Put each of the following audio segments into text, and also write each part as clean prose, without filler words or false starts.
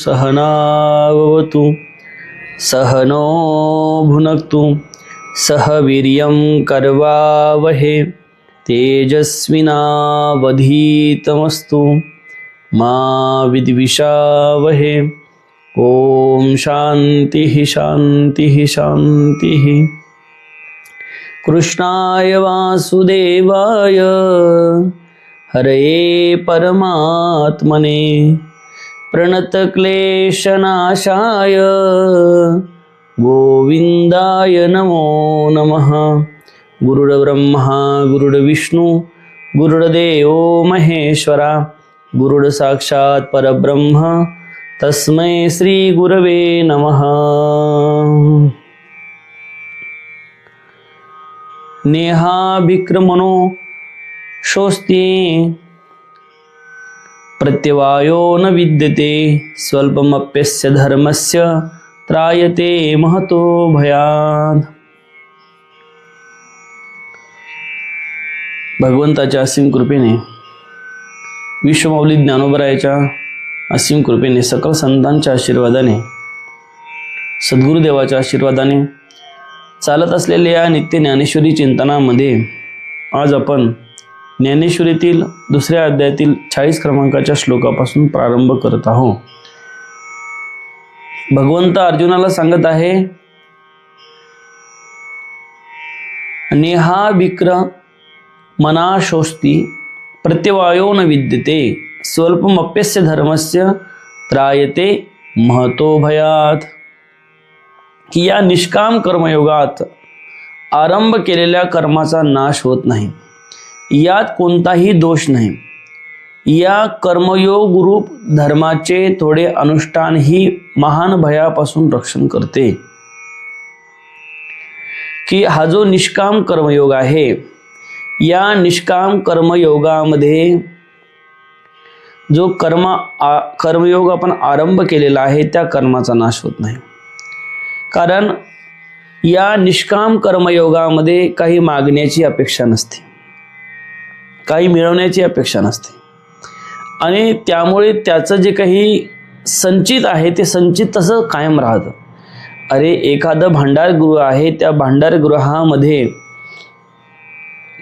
सहनावतु सहनो भुनक्तु सह वीर्यं करवावहे तेजस्विनावधीतमस्तु मा विद्विषावहे। ओम शांतिः शांतिः शांतिः। कृष्णाय वासुदेवाय हरये परमात्मने प्रणतक्लेशनाशाय गोविंदाय नमो नमः। गुरुर्ब्रह्मा गुरुर्विष्णु गुरुर्देवो महेश्वरा गुरुर्साक्षात् परब्रह्म तस्मै श्री गुरवे नमः। नेहाभिक्रमणो शोस्ति प्रत्यवायो न विद्यते स्वल्पमप्यस्य धर्मस्य त्रायते महतो भयात्। भगवंताच्या असीम कृपेने विश्वमाऊली ज्ञानोबरायाच्या असीम कृपेने सकल संतांच्या आशीर्वादाने सद्गुरुदेवाच्या आशीर्वादाने चालत असलेल्या या नित्य ज्ञानेश्वरी चिंतनामध्ये आज आपण ज्ञानेश्वरीतील दुसऱ्या अध्यायातील 40 क्रमांकाच्या श्लोकापासून प्रारंभ करत आहोत। भगवंत अर्जुनाला सांगत आहे, नेहा विक्र मना शोस्ती प्रत्यवायो न विद्यते स्वल्पमप्यस्य धर्मस्य त्रायते महतो भयात। की या निष्काम कर्मयोगात आरंभ केलेल्या कर्माचा नाश होत नाही, यात कोणताही दोष नाही। या कर्मयोग रूप धर्माचे थोडे अनुष्ठान ही महान भयापासून रक्षण करते। की हा जो निष्काम कर्मयोग आहे, या निष्काम कर्मयोगामध्ये जो कर्मयोग आपण आरंभ केलेला आहे त्या कर्माचा नाश होत नाही। कारण या निष्काम कर्मयोगामध्ये काही मागण्याची अपेक्षा नसते, काही मिळवण्याची अपेक्षा नसते आणि त्यामुळे त्याचं जे काही संचित आहे ते संचित तसं कायम राहतं। अरे एखादं भांडारगृह आहे, त्या भांडारगृहामध्ये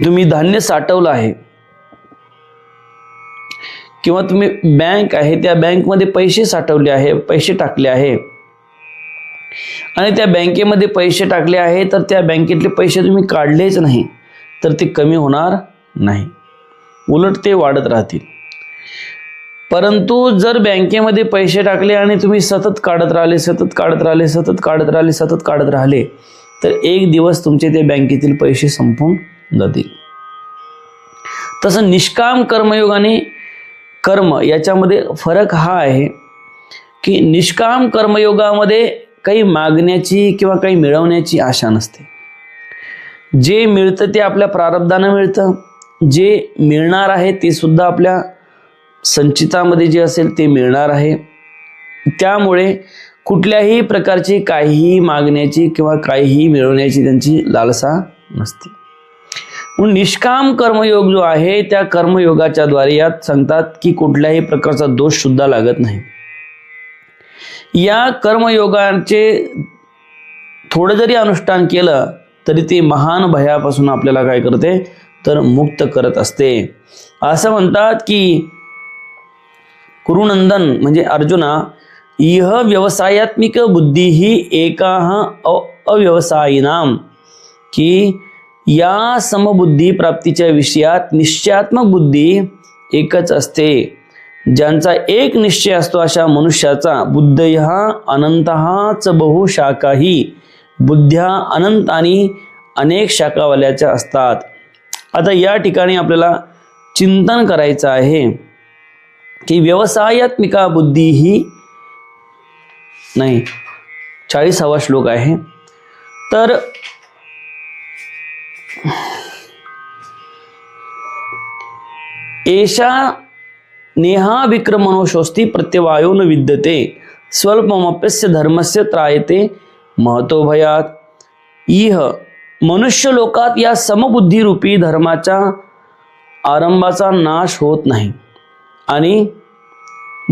तुम्ही धान्य साठवलं आहे किंवा तुम्ही बँक आहे त्या बँकमध्ये पैसे साठवले आहे, पैसे टाकले आहे आणि त्या बँकेमध्ये पैसे टाकले आहे तर त्या बँकेतले पैसे तुम्ही काढलेच नाही तर ते कमी होणार नाही, उलट ते वाढत राहतील। परंतु जर बँकेमध्ये पैसे टाकले आणि तुम्ही सतत काढत राहिले तर एक दिवस तुमचे ते बँकेतील पैसे संपून जातील। तसं निष्काम कर्मयोग आणि कर्म याच्यामध्ये फरक हा आहे की निष्काम कर्मयोगामध्ये काही मागण्याची किंवा काही मिळवण्याची आशा नसते। जे मिळतं ते आपल्या प्रारब्धानं मिळतं, जे मिळणार आहे ते सुद्धा आपल्या संचितामध्ये जे असेल ते मिळणार आहे। त्यामुळे कुठल्याही प्रकारची काहीही मागण्याची किंवा काहीही मिळवण्याची त्यांची लालसा नसते। म्हणून निष्काम कर्मयोग जो आहे त्या कर्मयोगाच्या द्वारे यात सांगतात की कुठल्याही प्रकारचा दोष सुद्धा लागत नाही। या कर्मयोगाचे थोडं जरी अनुष्ठान केलं तरी ते महान भयापासून आपल्याला काय करते तर मुक्त करत असते। असं म्हणतात की कुरुनंदन म्हणजे अर्जुना, इह व्यवसायात्मिक बुद्धी ही एकाह अव्यवसायिनाम, की या समबुद्धी प्राप्तीच्या विषयात निश्चयात्मक बुद्धी एकच असते। ज्यांचा एक निश्चय असतो अशा मनुष्याचा बुद्धयः अनंतहाच बहुशाखाही, बुद्ध्या अनंत आणि अनेक शाखावाल्याच्या असतात। आता या ठिकाणी आपल्याला चिंतन करायचं आहे की व्यवसायात्मिका बुद्धी ही नाही, 40वा श्लोक आहे। तर एषा नेहा विक्रमणो शोस्ती प्रत्यवायो न विद्यते स्वल्पमप्यस्य धर्मस्य त्रायते महतो भयात। इह मनुष्य लोकात या समबुद्धी रूपी धर्माच्या आरंभाचा नाश होत नाही आणि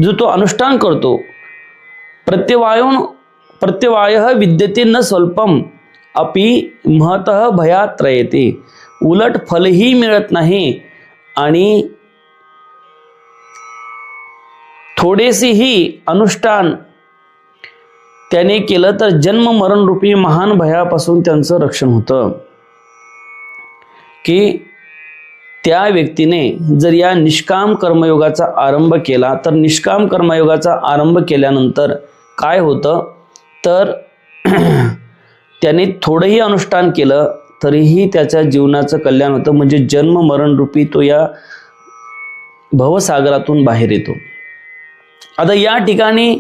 जो तो अनुष्ठान करतो प्रत्यवायः विद्यते न स्वल्पम अपि महतः भयात त्रयते. उलट फलही मिळत नाही आणि थोडेसेही अनुष्ठान त्याने केलं तर जन्म मरण रूपी महान भयापासून त्यांचं रक्षण होतं. की त्या व्यक्तीने जर या निष्काम कर्मयोगाचा आरंभ केला तर निष्काम कर्मयोगाचा आरंभ केल्यानंतर काय होतं तर त्याने थोडंही अनुष्ठान केलं तरीही त्याच्या जीवनाचं कल्याण होतं. म्हणजे जन्म मरण रूपी तो या भवसागरातून बाहेर येतो. आता या ठिकाणी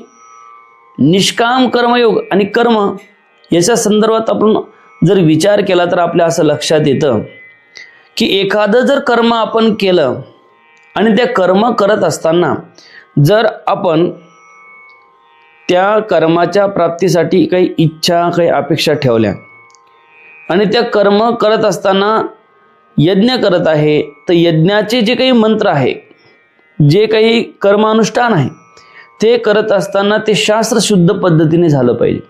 निष्काम कर्मयोग आणि कर्म याच्या संदर्भात आपण जर विचार केला तर आपल्या असं लक्षात येतं की एखादं जर कर्म आपण केलं आणि त्या कर्म करत असताना जर आपण त्या कर्माच्या प्राप्तीसाठी काही इच्छा काही अपेक्षा ठेवल्या आणि त्या कर्म करत असताना यज्ञ करत आहे तर यज्ञाचे जे काही मंत्र आहे जे काही कर्मानुष्ठान आहे ते करत असताना ते शास्त्रशुद्ध पद्धतीने झालं पाहिजे.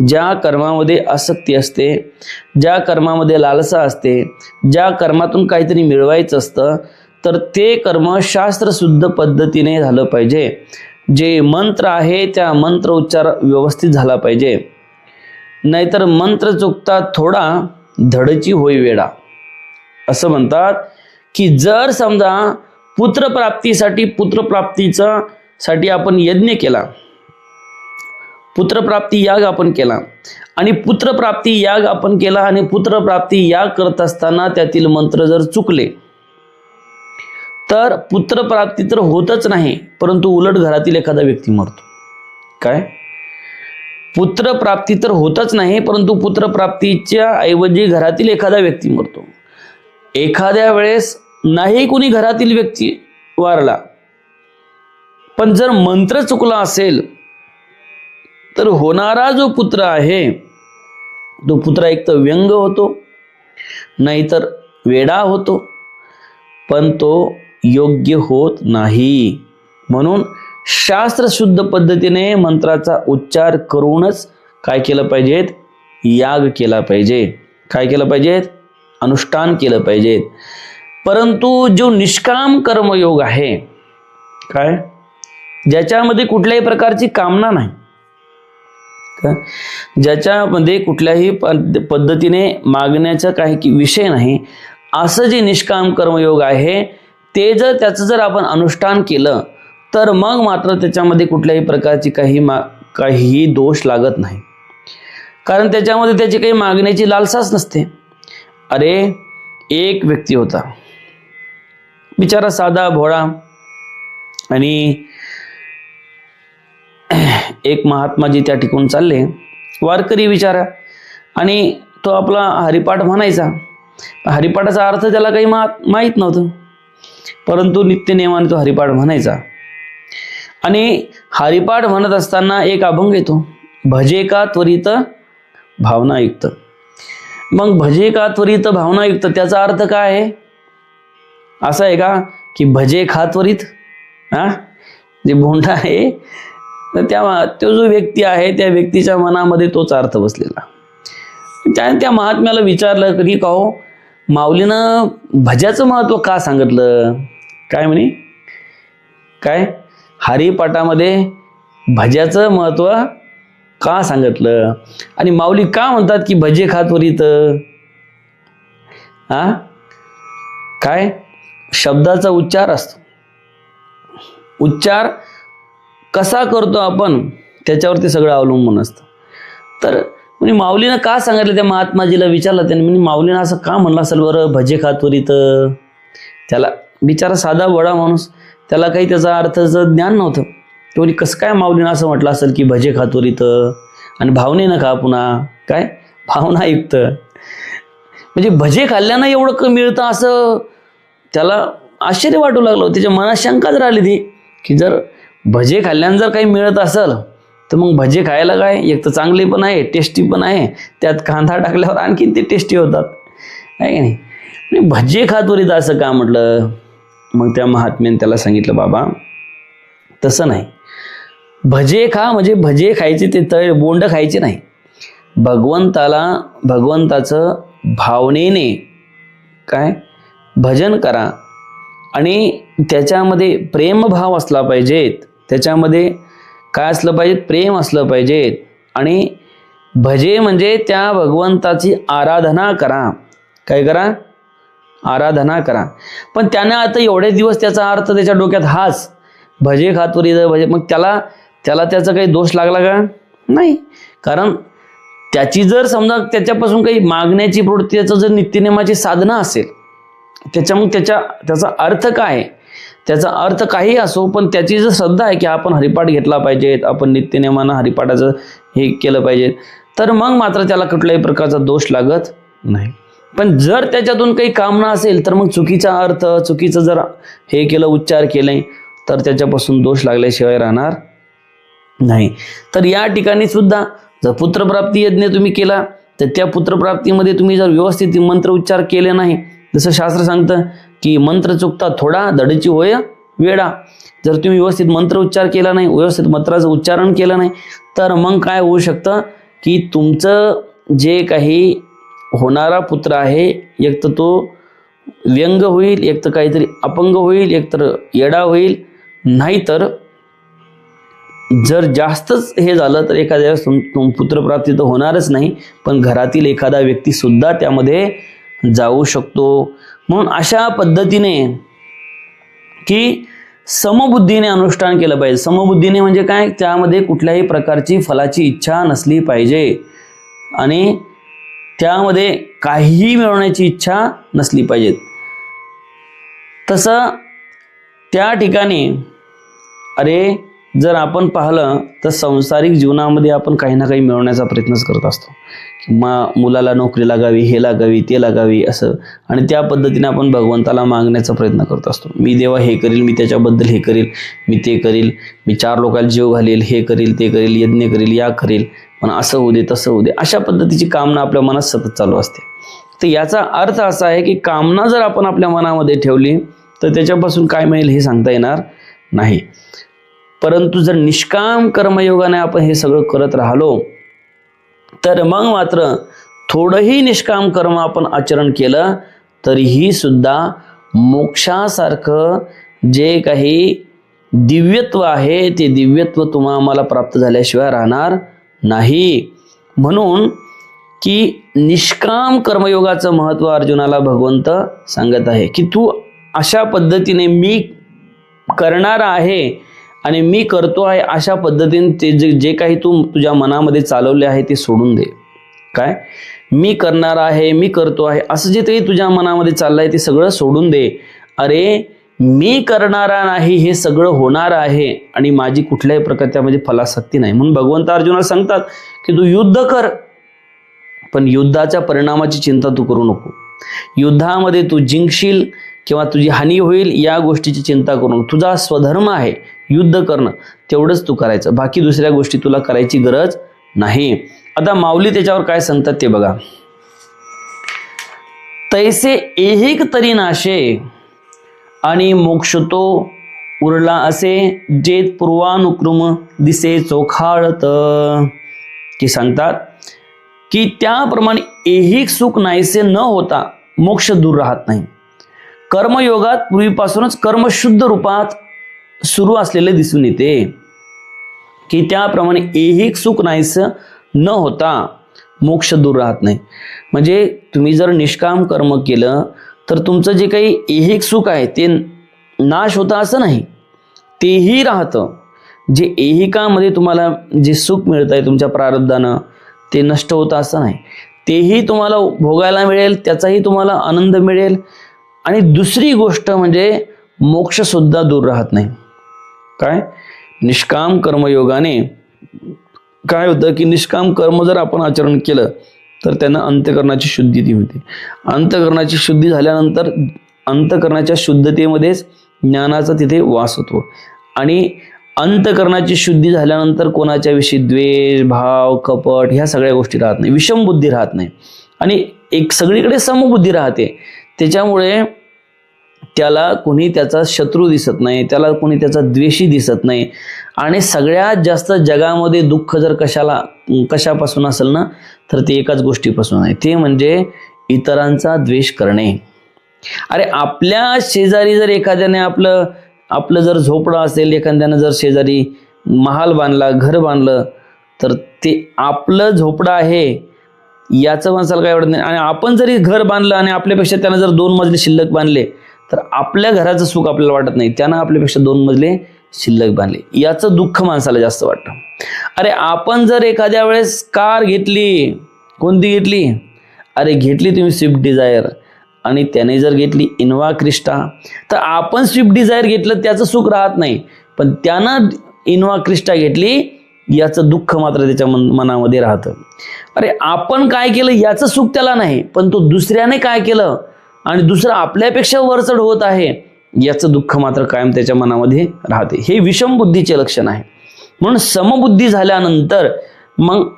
ज्या कर्मामध्ये आसक्ती असते, ज्या कर्मामध्ये लालसा असते, ज्या कर्मातून काहीतरी मिळवायचं असतं तर ते कर्म शास्त्रशुद्ध पद्धतीने झालं पाहिजे. जे मंत्र आहे त्या मंत्र उच्चार व्यवस्थित झाला पाहिजे. नाहीतर मंत्र चुकता थोडा धडची होई वेडा असं म्हणतात. की जर समजा पुत्रप्राप्तीसाठी आपण यज्ञ केला, पुत्रप्राप्ती याग आपण केला आणि पुत्रप्राप्ती याग आपण केला आणि पुत्रप्राप्ती याग करत असताना त्यातील मंत्र जर चुकले तर पुत्रप्राप्ती तर होतच नाही, परंतु उलट घरातील एखादा व्यक्ती मरतो. काय? पुत्रप्राप्ती तर होतच नाही, परंतु पुत्रप्राप्तीच्या ऐवजी घरातील एखादा व्यक्ती मरतो. एखाद्या वेळेस नाही कोणी घरातील व्यक्ती वारला, पण जर मंत्र चुकला असेल तर होणारा जो पुत्र आहे तो पुत्र एक तर व्यंग होतो नाहीतर वेडा होतो, पण तो योग्य होत नाही. म्हणून शास्त्रशुद्ध पद्धतीने मंत्राचा उच्चार करूनच काय केलं पाहिजेत? याग केला पाहिजे. काय केलं पाहिजेत? अनुष्ठान केलं पाहिजे. परंतु जो निष्काम कर्मयोग आहे, काय, ज्याच्यामध्ये कुठल्याही प्रकारची कामना नाही, ज्याच्यामध्ये कुठल्याही पद्धतीने मागण्याचा काही विषय नाही, असं जे निष्काम कर्मयोग आहे ते त्याचं जर आपण अनुष्ठान केलं तर मग मात्र त्याच्यामध्ये कुठल्याही प्रकारची काहीही दोष लागत नाही. कारण त्याच्यामध्ये त्याची काही मागण्याची लालसाच नसते. अरे एक व्यक्ती होता, बिचारा साधा भोळा, आणि एक महात्माजी त्या ठिकाणी चालले, वारकरी विचारा, आणि तो आपला हरिपाठ म्हणायचा. हरिपाठाचा अर्थ त्याला काही माहीत नव्हतं, परंतु नित्य नियमाने तो हरिपाठ म्हणायचा. आणि हरिपाठ म्हणत असताना एक अभंग येतो, भजे का त्वरित भावनायुक्त. मग भजे का त्वरित भावनायुक्त त्याचा अर्थ काय आहे? असा आहे का की भजे खा त्वरित? जे भोंडा आहे तर तो जो व्यक्ती आहे त्या व्यक्तीच्या मनामध्ये तोच अर्थ बसलेला. त्याने त्या महात्म्याला विचारलं की का हो माऊलीनं भज्याचं महत्व का सांगितलं? काय म्हणे? काय हरिपाठामध्ये भज्याचं महत्व का सांगितलं? आणि माऊली का म्हणतात की भजे खा त्वरित? काय शब्दाचा उच्चार असतो, उच्चार कसा करतो आपण त्याच्यावरती सगळं अवलंबून असतं. तर म्हणजे माऊलीनं का सांगितलं? त्या महात्माजीला विचारलं त्याने, म्हणजे माऊलीनं असं का म्हणलं असेल बरं भजे खा त्वरित? त्याला बिचारा साधा वडा माणूस, त्याला काही त्याचा अर्थाचं ज्ञान नव्हतं. तो कसं काय माऊलीनं असं म्हटलं असेल की भजे खा त्वरित आणि भावनेनं खा, पुन्हा काय भावनायुक्त, म्हणजे भजे खाल्ल्यानं एवढं मिळतं असं त्याला आश्चर्य वाटू लागलं. त्याच्या मनात शंकाच राहिली ती की जर भजे खाल्ल्यानं जर काही मिळत असेल तर मग भजे खायला काय, एक तर चांगले पण आहे, टेस्टी पण आहे, त्यात कांदा टाकल्यावर आणखीन ते टेस्टी होतात, आहे की नाही? भजे खा त्वरित असं का म्हटलं? मग त्या महात्म्याने त्याला सांगितलं, बाबा तसं नाही, भजे खा म्हणजे भजे खायचे, ते तळ बोंड खायचे नाही. भगवंताचं भावनेने काय भजन करा आणि त्याच्यामध्ये प्रेमभाव असला पाहिजेत. त्याच्यामध्ये काय असलं पाहिजे? प्रेम असलं पाहिजे. आणि भजे म्हणजे त्या भगवंताची आराधना करा. काय करा? आराधना करा. पण त्याने आता एवढे दिवस त्याचा अर्थ त्याच्या डोक्यात हाच, भजे खातो रे भजे, मग त्याला त्याचा काही दोष लागला का? नाही. कारण त्याची जर समजा त्याच्यापासून काही मागण्याची प्रवृत्ती, त्याचं जर नित्यनेमाची साधना असेल, मग त्याचा अर्थ काय? त्याचा अर्थ काही असो, पण त्याची जर श्रद्धा आहे की आपण हरिपाठ घेतला पाहिजेत, आपण नित्यनेमानं हरिपाठाचं हे केलं पाहिजे, तर मग मात्र त्याला कुठल्याही प्रकारचा दोष लागत नाही. पण जर त्याच्यातून काही कामना असेल तर मग चुकीचा अर्थ, चुकीचं जर हे केलं, उच्चार केले, तर त्याच्यापासून दोष लागल्याशिवाय राहणार नाही. तर या ठिकाणी सुद्धा जर पुत्रप्राप्ती यज्ञ तुम्ही केला, तर त्या पुत्रप्राप्तीमध्ये तुम्ही जर व्यवस्थित मंत्र उच्चार केले नाही, जसं शास्त्र सांगतं की मंत्र चुकता थोडा, धडची होय वेडा. जर तुम्ही व्यवस्थित मंत्र उच्चार केला नाही, व्यवस्थित मंत्राचं उच्चारण केलं नाही, तर मग काय होऊ शकतं की तुमचं जे काही होणारा पुत्र आहे, एक तर तो व्यंग होईल, एक तर काहीतरी अपंग होईल, एक तर येडा होईल, नाहीतर जर जास्तच हे झालं तर एखाद्या वेळेस पुत्रप्राप्ती तर होणारच नाही, पण घरातील एखादा व्यक्ती सुद्धा त्यामध्ये जाऊ शकतो. म्हणून अशा पद्धतीने की समबुद्धीने अनुष्ठान केलं पाहिजे. समबुद्धीने म्हणजे काय? त्यामध्ये कुठल्याही प्रकारची फलाची इच्छा नसली पाहिजे आणि त्यामध्ये काहीही मिळवण्याची इच्छा नसली पाहिजे. तसं त्या ठिकाणी जर आपण पाहिलं तर सांसारिक जीवनामध्ये आपण काही ना काही मिळवण्याचा प्रयत्नच करत असतो. मुलाला नोकरी लागावी, हे लागावी, ते लागावी असं, आणि त्या पद्धतीने आपण भगवंताला मागण्याचा प्रयत्न करत असतो. मी देवा हे करील, मी त्याच्याबद्दल हे करील, मी ते करील, मी 4 लोकांना जीव घालेल, हे करील, ते करील, यज्ञ करील, या करील, पण असं होऊ दे, तसं होऊ दे, अशा पद्धतीची कामना आपल्या मनात सतत चालू असते. तर याचा अर्थ असा आहे की कामना जर आपण आपल्या मनामध्ये ठेवली तर त्याच्यापासून काय मिळेल हे सांगता येणार नाही. परंतु जर निष्काम कर्मयोगाने आपण हे सगळं करत राहिलो तर मग मात्र थोडंही निष्काम कर्म आपण आचरण केलं तरीही सुद्धा मोक्षासारखं जे काही दिव्यत्व आहे ते दिव्यत्व आम्हाला प्राप्त झाल्याशिवाय राहणार नाही. म्हणून की निष्काम कर्मयोगाचं महत्त्व अर्जुनाला भगवंत सांगत आहे की तू अशा पद्धतीने मी करणारा आहे आणि मी करतो आहे अशा पद्धतीने ते जे काही तू तुझ्या मनामध्ये चालवले आहे ते सोडून दे. काय? मी करणार आहे, मी करतो आहे असं जे काही तुझ्या मनामध्ये चाललंय ते सगळं सोडून दे. मी करणारा नाही, हे सगळं होणार आहे आणि माझी कुठल्याही प्रकार त्यामध्ये फलासक्ती नाही. म्हणून भगवंत अर्जुनाला सांगतात की तू युद्ध कर, पण युद्धाच्या परिणामाची चिंता तू करू नको. युद्धामध्ये तू जिंकशील किंवा तुझी हानी होईल या गोष्टीची चिंता करू नको. तुझा स्वधर्म आहे युद्ध करणं, तेवढंच तू करायचं, बाकी दुसऱ्या गोष्टी तुला करायची गरज नाही. आता माऊली त्याच्यावर काय सांगतात ते बघा. तैसे एहिक तरी नाशे आणि मोक्ष तो उरला असे जेत पूर्वानुक्रम दिसे चोखाळत. की सांगतात की त्याप्रमाणे एहिक सुख नाहीसे न होता मोक्ष दूर राहत नाही. कर्मयोगात पूर्वीपासूनच कर्मशुद्ध रूपात सुरू असलेले दिसून येते की त्याप्रमाणे एहिक सुख नाहीसं न होता मोक्ष दूर राहत नाही. म्हणजे तुम्ही जर निष्काम कर्म केलं तर तुमचं जे काही ऐहिक सुख आहे ते नाश होतं असं नाही, तेही राहतं. जे ऐहिकामध्ये तुम्हाला जे सुख मिळत आहे तुमच्या प्रारब्धानं ते नष्ट होतं असं नाही, तेही तुम्हाला भोगायला मिळेल, त्याचाही तुम्हाला आनंद मिळेल. आणि दुसरी गोष्ट म्हणजे मोक्ष सुद्धा दूर राहत नाही. काय? निष्काम कर्मयोगाने काय होतं की निष्काम कर्म जर आपण आचरण केलं तर त्यांना अंतःकरणाची शुद्धी ती होते. अंतःकरणाची शुद्धी झाल्यानंतर अंतःकरणाच्या शुद्धतेमध्येच ज्ञानाचा तिथे वास होतो. आणि अंतःकरणाची शुद्धी झाल्यानंतर कोणाच्या विषयी द्वेष, भाव, कपट ह्या सगळ्या गोष्टी राहत नाही, विषम बुद्धी राहत नाही आणि एक सगळीकडे समबुद्धी राहते. त्याच्यामुळे त्याला कोणी त्याचा शत्रू दिसत नाही, त्याला कोणी त्याचा द्वेषी दिसत नाही. आणि सगळ्यात जास्त जगामध्ये दुःख जर कशापासून असेल ना, तर ते एकाच गोष्टीपासून आहे, ते म्हणजे इतरांचा द्वेष करणे. अरे आपल्या शेजारी जर एखाद्याने आपलं जर झोपडं असेल, एखाद्यानं जर शेजारी महाल बांधला, घर बांधलं, तर ते आपलं झोपडं आहे याचं माणसाला काय वाटत नाही. आणि आपण जरी घर बांधलं आणि आपल्यापेक्षा त्यानं जर 2 मजले शिल्लक बांधले, तर आपल्या घराचं सुख आपल्याला वाटत नाही, त्यानं आपल्यापेक्षा 2 मजले शिल्लक बांधले याचं दुःख माणसाला जास्त वाटतं. अरे आपण जर एखाद्या वेळेस कार घेतली, कोणती घेतली? अरे घेतली तुम्ही स्विफ्ट डिझायर, आणि त्याने जर घेतली इनोवा क्रिस्टा, तर आपण स्विफ्ट डिझायर घेतलं त्याचं सुख राहत नाही, पण त्यानं इनोवा क्रिस्टा घेतली याचं दुःख मात्र त्याच्या मनामध्ये राहतं. अरे आपण काय केलं याचं सुख त्याला नाही, पण तो दुसऱ्याने काय केलं आणि दुसरं आपल्यापेक्षा वरचढ होत आहे याचं दुःख मात्र कायम त्याच्या मनामध्ये राहते. हे विषम बुद्धीचे लक्षण आहे. म्हणून समबुद्धी झाल्यानंतर मग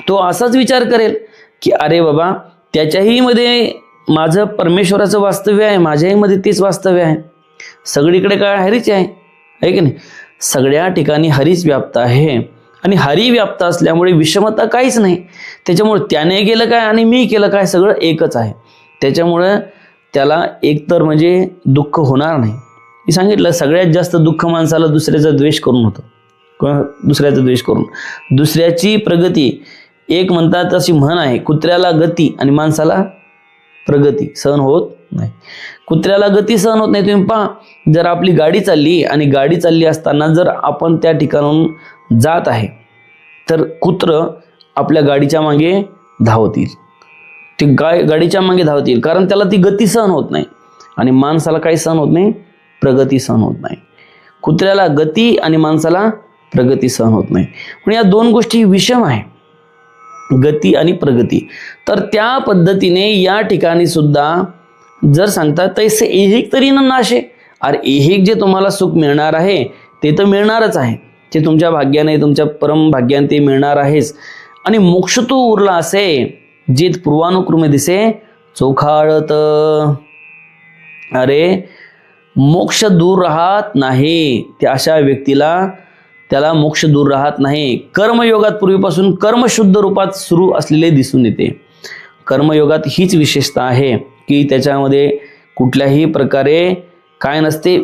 तो असाच विचार करेल की अरे बाबा, त्याच्याही मध्ये माझं परमेश्वराचं वास्तव्य आहे, माझ्याही मध्ये तेच वास्तव्य आहे, सगळीकडे काय हरीच आहे की नाही, सगळ्या ठिकाणी हरीच व्याप्त आहे. आणि हरी व्याप्त असल्यामुळे विषमता काहीच नाही. त्याच्यामुळे त्याने केलं काय आणि मी केलं काय सगळं एकच आहे. त्याच्यामुळं त्याला एकतर म्हणजे दुःख होणार नाही. मी सांगितलं सगळ्यात जास्त दुःख माणसाला दुसऱ्याचा द्वेष करून होतं. दुसऱ्याचा द्वेष करून, दुसऱ्याची प्रगती, एक म्हणतात अशी म्हण आहे, कुत्र्याला गती आणि माणसाला प्रगती सहन होत नाही. कुत्र्याला गती सहन होत नाही. तुम्ही पहा, जर आपली गाडी चालली आणि गाडी चालली असताना जर आपण त्या ठिकाणाहून जात आहे, तर कुत्र आपल्या गाडीच्या मागे धावतील, ते गाडीच्या मागे धावतील, कारण त्याला ती गती सहन होत नाही. आणि माणसाला काही सहन होत नाही, प्रगती सहन होत नाही. कुत्र्याला गती आणि माणसाला प्रगती सहन होत नाही. पण या 2 गोष्टी विषम आहे, गती आणि प्रगती. तर त्या पद्धतीने या ठिकाणी सुद्धा जर सांगतात तैसे ऐहिक तरी न नाशे. अरे ऐहिक जे तुम्हाला सुख मिळणार आहे ते तर मिळणारच आहे, ते तुमच्या भाग्याने, तुमच्या परम भाग्याने ते मिळणार आहेच. आणि मोक्ष तो उरला असे जे पूर्वानुक्रमे दिसे चोखाळत. अरे मोक्ष दूर राहत नाही, त्या अशा व्यक्तीला त्याला मोक्ष दूर राहत नाही. कर्मयोगात पूर्वीपासून कर्मशुद्ध रूपात सुरू असलेले दिसून येते. कर्मयोगात हीच विशेषता आहे की त्याच्यामध्ये कुठल्याही प्रकारे काय नसते,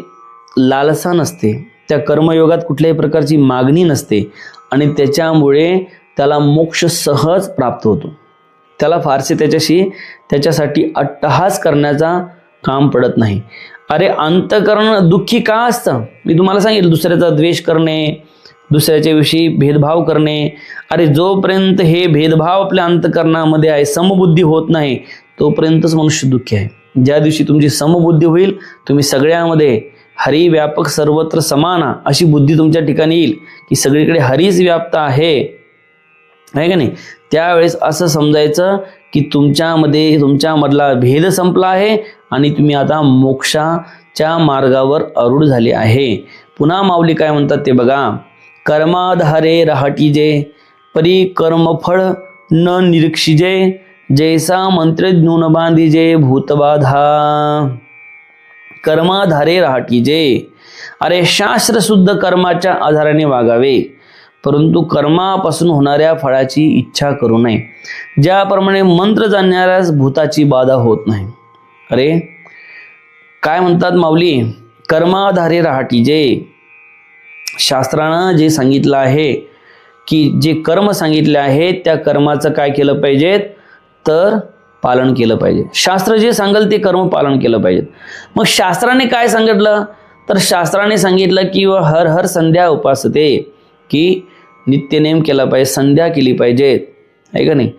लालसा नसते. त्या कर्मयोगात कुठल्याही प्रकारची मागणी नसते आणि त्याच्यामुळे त्याला मोक्ष सहज प्राप्त होतो. त्याला फारसे त्याच्यासाठी अट्टहास करण्याचा काम पडत नाही. अरे अंतःकरण दुःखी का असतं? मी तुम्हाला सांगितलं, दुसऱ्याचा द्वेष करणे, दुसऱ्याच्या विषयी भेदभाव करणे. अरे जोपर्यंत हे भेदभाव आपल्या अंतःकरणामध्ये आहे, समबुद्धी होत नाही, तोपर्यंतच मनुष्य दुःखी आहे. ज्या दिवशी तुमची समबुद्धी होईल, तुम्ही सगळ्यामध्ये हरी व्यापक सर्वत्र समाना अशी बुद्धी तुमच्या ठिकाणी येईल की सगळीकडे हरीच व्याप्त आहे का नाही, त्यावेळेस असं समजायचं की तुमच्यामधला भेद संपला आहे आणि तुम्ही आता मोक्षाच्या मार्गावर आरूढ झाले आहे. पुन्हा माऊली काय म्हणतात ते बघा, कर्माधारे राहटीजे परी कर्मफळ न निरीक्षिजे, जैसा मंत्रज्ञून बांधिजे भूतबाधा. कर्माधारे राहटीजे, अरे शास्त्र शुद्ध कर्माच्या आधाराने वागावे, परंतु कर्मापासून होणाऱ्या फळाची इच्छा करू नये. ज्याप्रमाणे मंत्र जाणणाऱ्यास भूताची बाधा होत नाही. अरे काय म्हणतात माऊली, कर्माधारे राहटीजे, शास्त्रानं जे सांगितलं आहे की जे कर्म सांगितले आहे त्या कर्माचं काय केलं पाहिजे, तर पालन केलं पाहिजे. शास्त्र जे सांगेल ते कर्म पालन केलं पाहिजे. मग शास्त्राने काय सांगितलं, तर शास्त्राने सांगितलं की हर हर संध्या उपासते, की नित्यनेम केला पाहिजे, संध्या केली पाहिजे, आहे का नाही.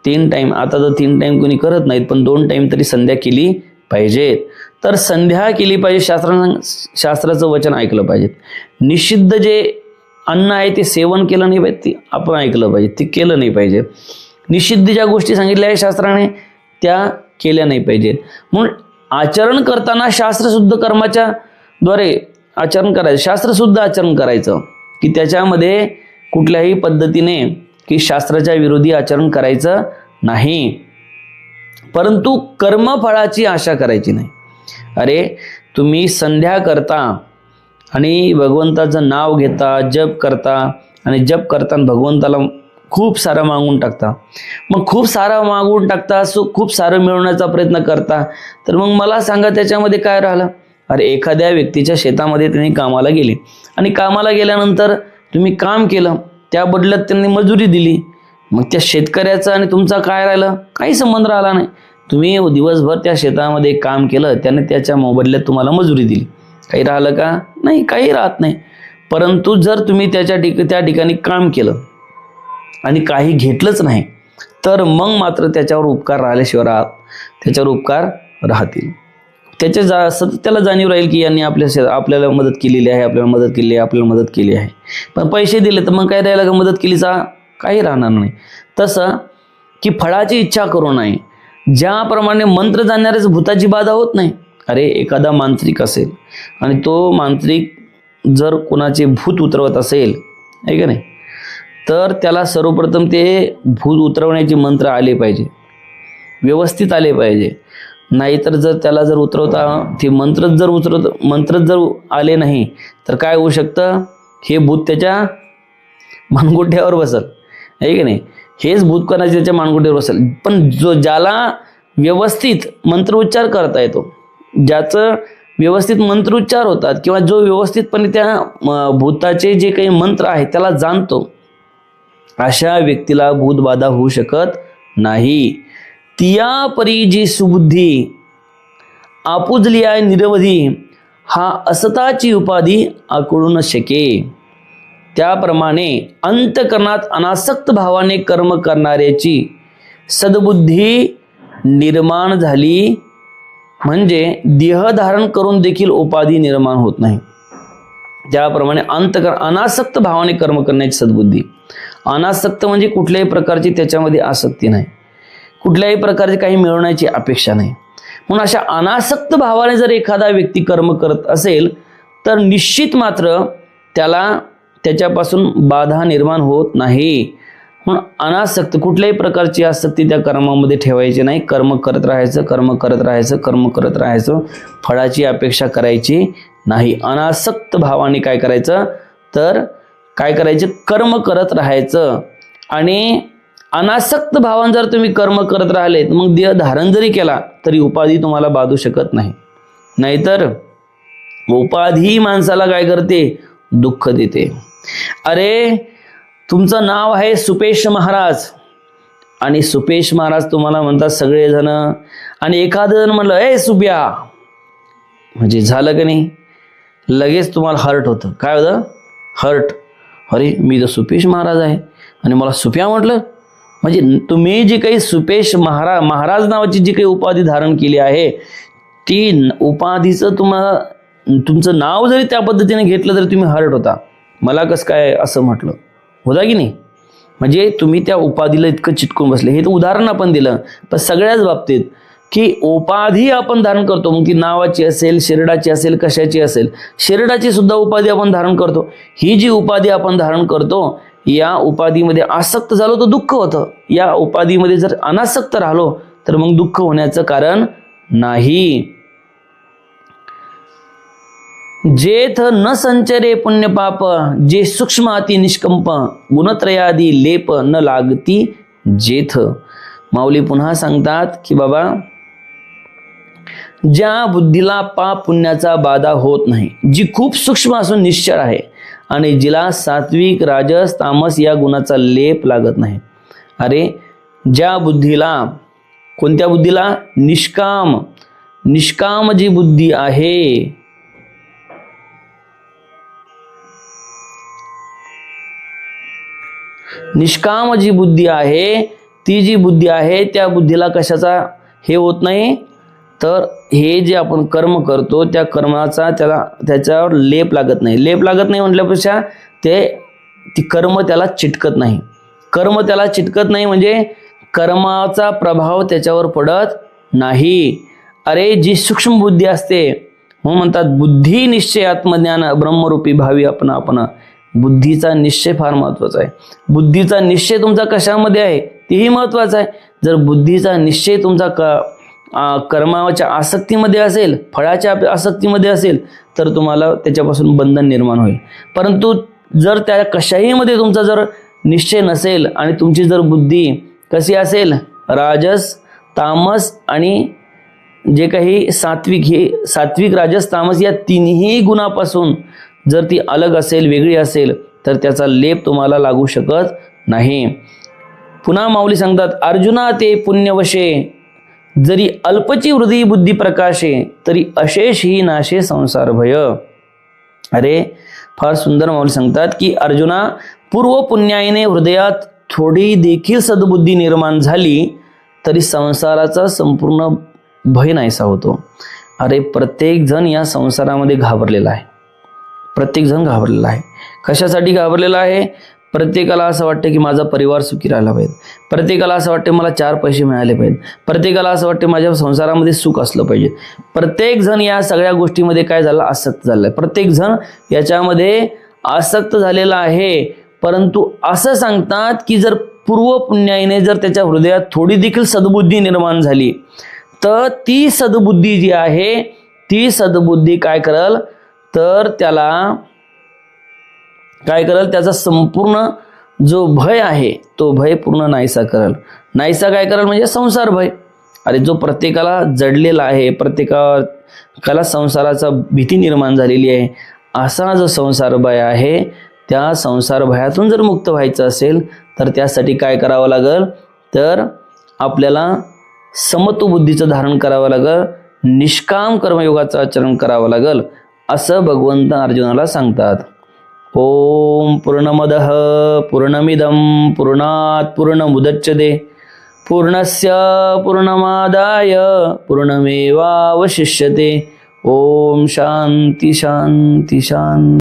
3 टाईम, आता तर 3 टाईम कोणी करत नाहीत, पण 2 टाईम तरी संध्या केली पाहिजे. तर संध्या केली पाहिजे, शास्त्राचं वचन ऐकलं पाहिजे. निषिद्ध जे अन्न आहे ते सेवन केलं नाही पाहिजे, ते आपण ऐकलं पाहिजे, ते केलं नाही पाहिजे. निषिद्ध ज्या गोष्टी सांगितल्या आहे शास्त्राने त्या केल्या नाही पाहिजेत. म्हणून आचरण करताना शास्त्रशुद्ध कर्माच्या द्वारे आचरण करायचं, शास्त्रशुद्ध आचरण करायचं, की त्याच्यामध्ये कुठल्याही पद्धतीने की शास्त्राच्या विरोधी आचरण करायचं नाही. परंतु कर्मफळाची आशा करायची नाही. अरे तुम्ही संध्या करता आणि भगवंताचं नाव घेता, जप करता आणि जप करताना भगवंताला खूप सारं मागून टाकता. मग खूप सारं मागून टाकता, खूप सारं मिळवण्याचा प्रयत्न करता, तर मग मला सांगा त्याच्यामध्ये काय राहिलं? अरे एखाद्या व्यक्तीच्या शेतामध्ये तुम्ही कामाला गेले आणि कामाला गेल्यानंतर तुम्ही काम केलं, त्या बदल्यात त्यांनी मजुरी दिली. मग त्या शेतकऱ्याचा आणि तुमचा काय राहिलं? काही संबंध राहिला नाही. तुम्ही दिवसभर त्या शेतामध्ये काम केलं, त्याने त्याच्या मोबदल्यात तुम्हाला मजुरी दिली. काही राहिलं का? नाही, काही राहत नाही. परंतु जर तुम्ही त्या ठिकाणी काम केलं आणि काही घेतलंच नाही, तर मग मात्र त्याच्यावर उपकार राहिल्याशिवाय त्याच्यावर उपकार राहतील. सतत त्याला जाणीव राहील की यांनी आपल्याला मदत केलेली आहे, आपल्याला मदत केली आहे. पण पैसे दिले तर मग काय राहिलं का? मदत केलीचा काही राहणार नाही. तसं की फळाची इच्छा करू नये. ज्याप्रमाणे मंत्र जाणणाऱ्याच भूताची बाधा होत नाही. अरे एखादा मांत्रिक असेल आणि तो मांत्रिक जर कोणाचे भूत उतरवत असेल, आहे का नाही, तर त्याला सर्वप्रथम ते भूत उतरवण्याचे मंत्र आले पाहिजे, व्यवस्थित आले पाहिजे. नाहीतर त्याला जर उतरवता ते मंत्रच जर आले नाही तर काय होऊ शकतं? हे भूत त्याच्या मानगुट्यावर बसल, आहे की नाही. हेच भूत कोणाचे त्याच्या मानगुट्यावर बसल. पण ज्याला व्यवस्थित मंत्रोच्चार करता येतो, ज्याचं व्यवस्थित मंत्रोच्चार होतात, किंवा जो व्यवस्थितपणे त्या भूताचे जे काही मंत्र आहेत त्याला जाणतो, अशा व्यक्तीला भूतबाधा होऊ शकत नाही. तिया परी जी सुबुद्धी आपुजली आहे निरवधी, हा असताची उपाधी आकळू न शके. त्याप्रमाणे अंतकरणात अनासक्त भावाने कर्म करणाऱ्याची सद्बुद्धी निर्माण झाली म्हणजे देह धारण करून देखील उपाधी निर्माण होत नाही. त्याप्रमाणे अनासक्त भावाने कर्म करण्याची सद्बुद्धी. अनासक्त म्हणजे कुठल्याही प्रकारची त्याच्यामध्ये आसक्ती नाही, कुठल्याही प्रकारची काही मिळवण्याची अपेक्षा नाही. म्हणून अशा अनासक्त भावाने जर एखादा व्यक्ती कर्म करत असेल तर निश्चित मात्र त्याच्यापासून बाधा निर्माण होत नाही. म्हणून अनासक्त, कुठल्याही प्रकारची आसक्ती त्या कर्मामध्ये ठेवायची नाही. कर्म करत राहायचं, फळाची अपेक्षा करायची नाही. अनासक्त भावाने काय करायचं? तर काय करायचं? कर्म करत राहायचं. आणि अनासक्त भावाने जर तुम्ही कर्म करत राहिले तर मग देह धारण जरी केला तरी उपाधी तुम्हाला बाधू शकत नाही. नाहीतर उपाधी माणसाला काय करते? दुःख देते. अरे तुमचं नाव आहे सुपेश महाराज आणि सुपेश महाराज तुम्हाला म्हणतात सगळेजण, आणि एखादं जण म्हणलं ए सुप्या, म्हणजे झालं का नाही, लगेच तुम्हाला हर्ट होतं. काय होतं? हर्ट. अरे मी तर सुपेश महाराज आहे आणि मला सुप्या म्हटलं. म्हणजे तुम्ही जी काही सुपेश महाराज नावाची जी काही उपाधी धारण केली आहे, ती उपाधीचं तुमचं नाव जरी त्या पद्धतीने घेतलं तरी तुम्ही हर्ट होता. मला कसं काय असं म्हटलं होता की नाही. म्हणजे तुम्ही त्या उपाधीला इतकं चिटकून बसले. हे तर उदाहरण आपण दिलं, पण सगळ्याच बाबतीत की उपाधी आपण धारण करतो, मग ती नावाची असेल, शिरडाची असेल, कशाची असेल, शिरडाची सुद्धा उपाधी आपण धारण करतो. ही जी उपाधी आपण धारण करतो, या उपाधीमध्ये आसक्त झालो तर दुःख होतं. या उपाधीमध्ये जर अनासक्त राहिलो तर मग दुःख होण्याचं कारण नाही. जेथ न संचरे पुण्य पाप, जे सूक्ष्म अति निष्कंप, गुणत्रयादी लेप न लागती जेथ. माऊली पुन्हा सांगतात की बाबा, ज्या बुद्धीला पाप पुण्याचा बाधा होत नाही, जी खूप सूक्ष्म असून निश्चळ आहे आणि जिला सात्विक, राजस, तामस या गुणाचा लेप लागत नाही. अरे ज्या बुद्धीला, कोणत्या बुद्धीला? निष्काम जी बुद्धी आहे, निष्काम जी बुद्धी आहे, ती जी बुद्धी आहे त्या बुद्धीला कशाचा हे होत नाही, तर हे जे आपण कर्म करतो त्या कर्माचा त्याच्यावर लेप लागत नाही. लेप लागत नाही म्हटल्यापेक्षा ती कर्म त्याला चिटकत नाही. कर्म त्याला चिटकत नाही म्हणजे कर्माचा प्रभाव त्याच्यावर पडत नाही. अरे जी सूक्ष्म बुद्धी असते, म्हणून म्हणतात बुद्धी निश्चय आत्मज्ञान ब्रह्मरूपी भावी आपण. बुद्धीचा निश्चय फार महत्वाचा आहे. बुद्धीचा निश्चय तुमचा कशामध्ये आहे तेही महत्वाचं आहे. जर बुद्धीचा निश्चय तुमचा कर्माच्या आसक्तीमध्ये असेल, फळाच्या आसक्तीमध्ये असेल, तर तुम्हाला त्याच्यापासून बंधन निर्माण होईल. परंतु जर त्या कशाहीमध्ये तुमचा जर निश्चय नसेल आणि तुमची जर बुद्धी कशी असेल, राजस, तामस आणि जे काही सात्विक, हे सात्विक, राजस, तामस या तिन्ही गुणापासून जर ती अलग असेल, वेगळी असेल, तर त्याचा लेप तुम्हाला लागू शकत नाही. पुन्हा माऊली सांगतात, अर्जुना ते पुण्यवशे जरी अल्पची हृदय बुद्धी प्रकाशे, तरी अशेष ही नाशे संसार भय. अरे फार सुंदर माऊली सांगतात की अर्जुना, पूर्व पुण्याईने हृदयात थोडी देखील सद्बुद्धी निर्माण झाली तरी संसाराचा संपूर्ण भय नाहीसा होतो. अरे प्रत्येक जण या संसारामध्ये घाबरलेला आहे. प्रत्येक जण घाबरलेला आहे. कशासाठी घाबरलेला आहे? प्रत्येकाला असं वाटतं की माझा परिवार सुखी राहिला पाहिजे. प्रत्येकाला असं वाटतं मला 4 पैसे मिळाले पाहिजेत. प्रत्येकाला असं वाटतं माझ्या संसारामध्ये सुख असलं पाहिजे. प्रत्येक जण या सगळ्या गोष्टीमध्ये काय झालं? आसक्त झालं आहे. प्रत्येक जण याच्यामध्ये आसक्त झालेला आहे. परंतु असं सांगतात की जर पूर्व पुण्याईने जर त्याच्या हृदयात थोडी देखील सद्बुद्धी निर्माण झाली, तर ती सद्बुद्धी जी आहे, ती सद्बुद्धी काय करल? तर त्याला काय करल? त्याचा संपूर्ण जो भय आहे तो भय पूर्ण नाहीसा करल. नाहीसा काय करल? म्हणजे संसार भय. अरे जो प्रत्येकाला जडलेला आहे, प्रत्येकाला संसाराचा भीती निर्माण झालेली आहे, असा जो संसार भय आहे, त्या संसार भयातून जर मुक्त व्हायचं असेल तर त्यासाठी काय करावं लागल? तर आपल्याला समत्वबुद्धीचं धारण करावं लागल, निष्काम कर्मयोगाचं आचरण करावं लागल, असं भगवंत अर्जुनाला सांगतात. ओम पूर्णमदः पूर्णमिदं पूर्णात् पूर्णमुदच्यते पूर्णस्य पूर्णमादाय पूर्णमेवावशिष्यते. ओम शांती शांती शांती.